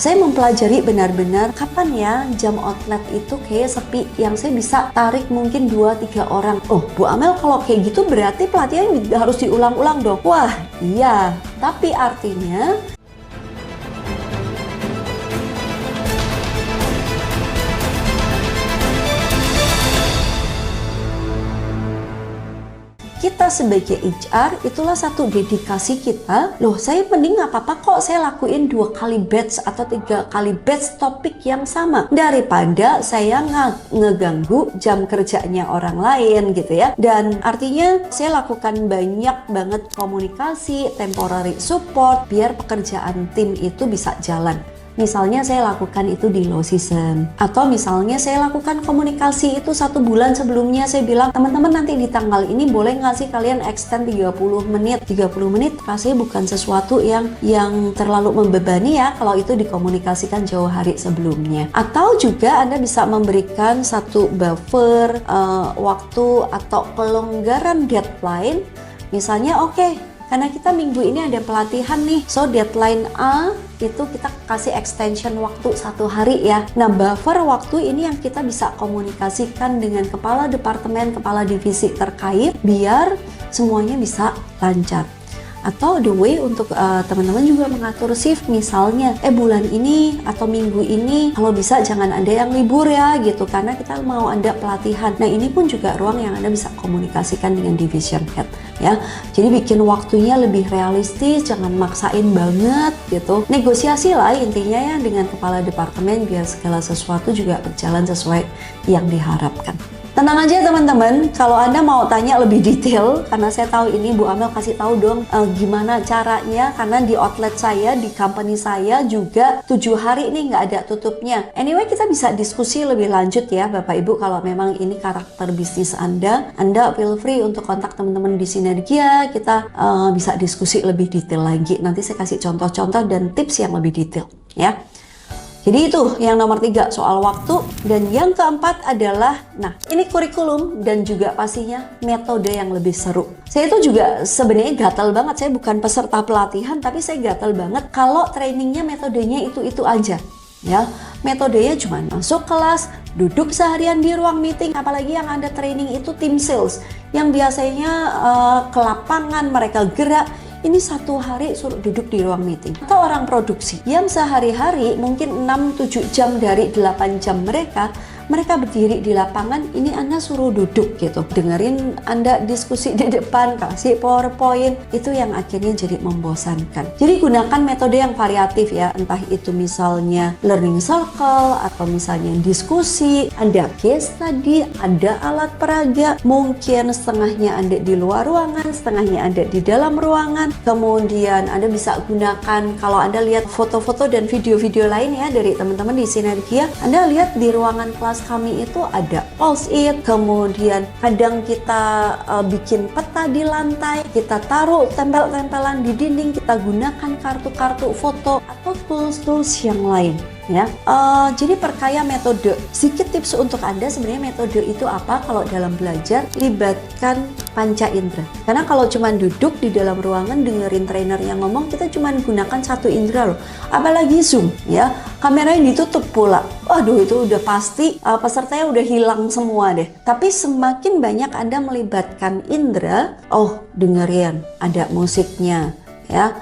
Saya mempelajari benar-benar kapan ya jam outlet itu kayak sepi yang saya bisa tarik mungkin 2-3 orang. Oh, Bu Amel, kalau kayak gitu berarti pelatihan harus diulang-ulang dong. Wah, iya. Tapi artinya kita sebagai HR itulah satu dedikasi kita. Loh, saya mending nggak apa-apa kok saya lakuin 2 kali batch atau 3 kali batch topik yang sama daripada saya ngeganggu jam kerjanya orang lain gitu ya. Dan artinya saya lakukan banyak banget komunikasi, temporary support biar pekerjaan tim itu bisa jalan. Misalnya saya lakukan itu di low season, atau misalnya saya lakukan komunikasi itu 1 bulan sebelumnya. Saya bilang, teman-teman nanti di tanggal ini boleh nggak sih kalian extend 30 menit. 30 menit rasanya bukan sesuatu yang terlalu membebani ya kalau itu dikomunikasikan jauh hari sebelumnya. Atau juga Anda bisa memberikan satu buffer waktu atau kelonggaran deadline. Misalnya karena kita minggu ini ada pelatihan nih, so deadline A itu kita kasih extension waktu 1 hari ya. Nah, buffer waktu ini yang kita bisa komunikasikan dengan kepala departemen, kepala divisi terkait biar semuanya bisa lancar. Atau the way untuk teman-teman juga mengatur shift, misalnya bulan ini atau minggu ini kalau bisa jangan ada yang libur ya gitu, karena kita mau ada pelatihan. Nah, ini pun juga ruang yang Anda bisa komunikasikan dengan division head ya. Jadi bikin waktunya lebih realistis, jangan maksain banget gitu. Negosiasi lah intinya ya dengan kepala departemen biar segala sesuatu juga berjalan sesuai yang diharapkan. Tenang aja teman-teman, kalau Anda mau tanya lebih detail, karena saya tahu ini Bu Amel kasih tahu dong gimana caranya, karena di outlet saya, di company saya juga 7 hari nih nggak ada tutupnya. Anyway, kita bisa diskusi lebih lanjut ya Bapak Ibu, kalau memang ini karakter bisnis Anda feel free untuk kontak teman-teman di Sinergia, kita bisa diskusi lebih detail lagi. Nanti saya kasih contoh-contoh dan tips yang lebih detail ya. Jadi itu yang nomor 3 soal waktu. Dan yang keempat adalah, nah ini kurikulum dan juga pastinya metode yang lebih seru. Saya itu juga sebenarnya gatal banget, saya bukan peserta pelatihan tapi saya gatal banget kalau trainingnya metodenya itu aja ya. Metodenya cuma masuk kelas, duduk seharian di ruang meeting, apalagi yang ada training itu tim sales yang biasanya ke lapangan mereka gerak. Ini 1 hari suruh duduk di ruang meeting. Atau orang produksi yang sehari-hari mungkin 6-7 jam dari 8 jam mereka berdiri di lapangan, ini Anda suruh duduk gitu, dengerin Anda diskusi di depan, kasih PowerPoint, itu yang akhirnya jadi membosankan. Jadi gunakan metode yang variatif ya, entah itu misalnya learning circle, atau misalnya diskusi, ada case study, ada alat peraga, mungkin setengahnya Anda di luar ruangan, setengahnya Anda di dalam ruangan. Kemudian Anda bisa gunakan, kalau Anda lihat foto-foto dan video-video lain ya dari teman-teman di Sinergia, Anda lihat di ruangan kelas kami itu ada post-it, kemudian kadang kita bikin peta di lantai, kita taruh tempel-tempelan di dinding, kita gunakan kartu-kartu foto atau tools-tools yang lain ya. Jadi perkaya metode. Sedikit tips untuk Anda, sebenarnya metode itu apa kalau dalam belajar? Libatkan panca indera. Karena kalau cuma duduk di dalam ruangan dengerin trainer yang ngomong, kita cuma gunakan 1 indera loh. Apalagi Zoom ya, kameranya ditutup pula. Waduh, itu udah pasti pesertanya udah hilang semua deh. Tapi semakin banyak Anda melibatkan indera, dengerin ada musiknya ya.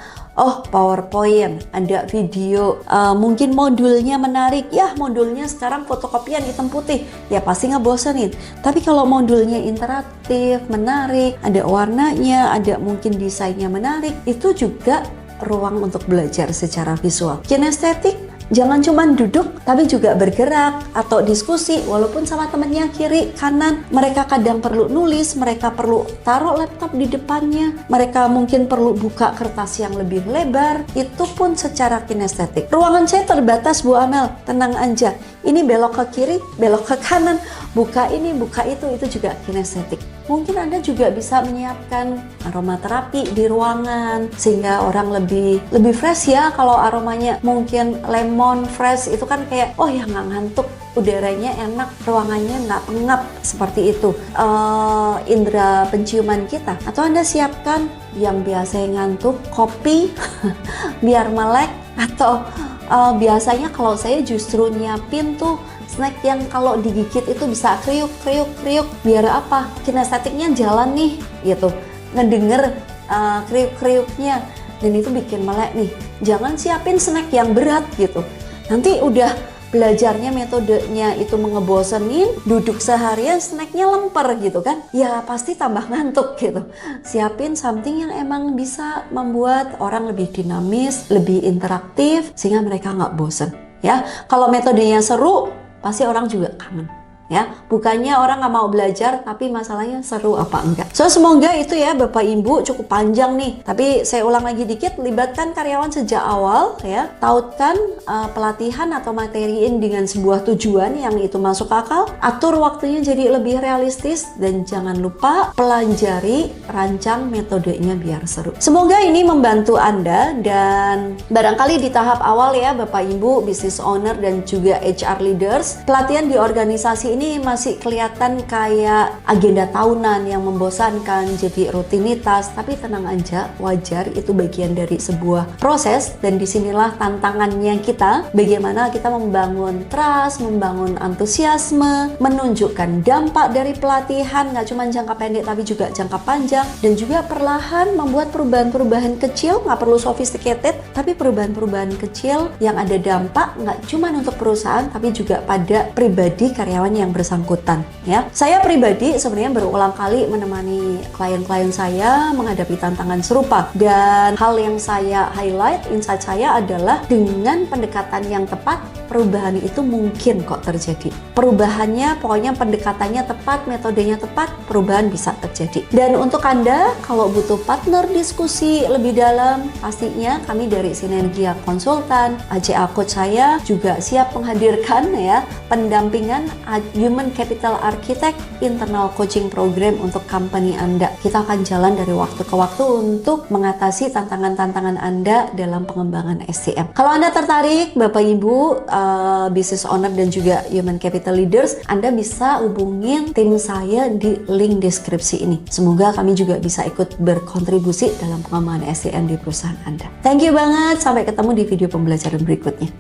PowerPoint, ada video, mungkin modulnya menarik. Ya, modulnya sekarang fotokopian hitam putih, ya pasti ngebosenin. Tapi kalau modulnya interaktif, menarik, ada warnanya, ada mungkin desainnya menarik, itu juga ruang untuk belajar secara visual. Kinestetik, jangan cuma duduk, tapi juga bergerak atau diskusi, walaupun sama temennya kiri, kanan. Mereka kadang perlu nulis, mereka perlu taruh laptop di depannya, mereka mungkin perlu buka kertas yang lebih lebar, itu pun secara kinestetik. Ruangan saya terbatas Bu Amel, tenang aja. Ini belok ke kiri, belok ke kanan, buka ini, buka itu juga kinestetik. Mungkin Anda juga bisa menyiapkan aromaterapi di ruangan sehingga orang lebih fresh ya. Kalau aromanya mungkin lemon fresh, itu kan kayak ya nggak ngantuk, udaranya enak, ruangannya nggak pengap, seperti itu indera penciuman kita. Atau Anda siapkan yang biasanya ngantuk, kopi biar melek, atau biasanya kalau saya justru nyiapin tuh snack yang kalau digigit itu bisa kriuk kriuk kriuk, biar apa? Kinestetiknya jalan nih gitu, ngedenger kriuk kriuknya, dan itu bikin melek nih. Jangan siapin snack yang berat gitu, nanti udah belajarnya metodenya itu ngebosenin, duduk seharian snacknya lemper gitu kan, ya pasti tambah ngantuk gitu. Siapin something yang emang bisa membuat orang lebih dinamis, lebih interaktif, sehingga mereka nggak bosen ya. Kalau metodenya seru, pasti orang juga kangen ya. Bukannya orang nggak mau belajar, tapi masalahnya seru apa enggak. So semoga itu ya Bapak Ibu, cukup panjang nih, tapi saya ulang lagi dikit. Libatkan karyawan sejak awal ya, tautkan pelatihan atau materiin dengan sebuah tujuan yang itu masuk akal, atur waktunya jadi lebih realistis, dan jangan lupa pelajari, rancang metodenya biar seru. Semoga ini membantu Anda, dan barangkali di tahap awal ya Bapak Ibu business owner dan juga HR leaders, pelatihan di organisasi ini masih kelihatan kayak agenda tahunan yang membosankan, jadi rutinitas. Tapi tenang aja, wajar, itu bagian dari sebuah proses, dan disinilah tantangannya kita, bagaimana kita membangun trust, membangun antusiasme, menunjukkan dampak dari pelatihan, nggak cuma jangka pendek tapi juga jangka panjang, dan juga perlahan membuat perubahan-perubahan kecil, nggak perlu sophisticated, tapi perubahan-perubahan kecil yang ada dampak nggak cuma untuk perusahaan tapi juga pada pribadi karyawan yang bersangkutan ya. Saya pribadi sebenarnya berulang kali menemani klien-klien saya menghadapi tantangan serupa, dan hal yang saya highlight, insight saya adalah dengan pendekatan yang tepat, perubahan itu mungkin kok terjadi. Perubahannya, pokoknya pendekatannya tepat, metodenya tepat, perubahan bisa terjadi. Dan untuk Anda kalau butuh partner diskusi lebih dalam, pastinya kami dari Sinergia Konsultan, ACA Coach saya juga siap menghadirkan ya pendampingan Human Capital Architect internal coaching program untuk company Anda. Kita akan jalan dari waktu ke waktu untuk mengatasi tantangan-tantangan Anda dalam pengembangan SCM. Kalau Anda tertarik, Bapak Ibu, business owner dan juga human capital leaders, Anda bisa hubungin tim saya di link deskripsi ini. Semoga kami juga bisa ikut berkontribusi dalam pengembangan SCM di perusahaan Anda. Thank you banget, sampai ketemu di video pembelajaran berikutnya.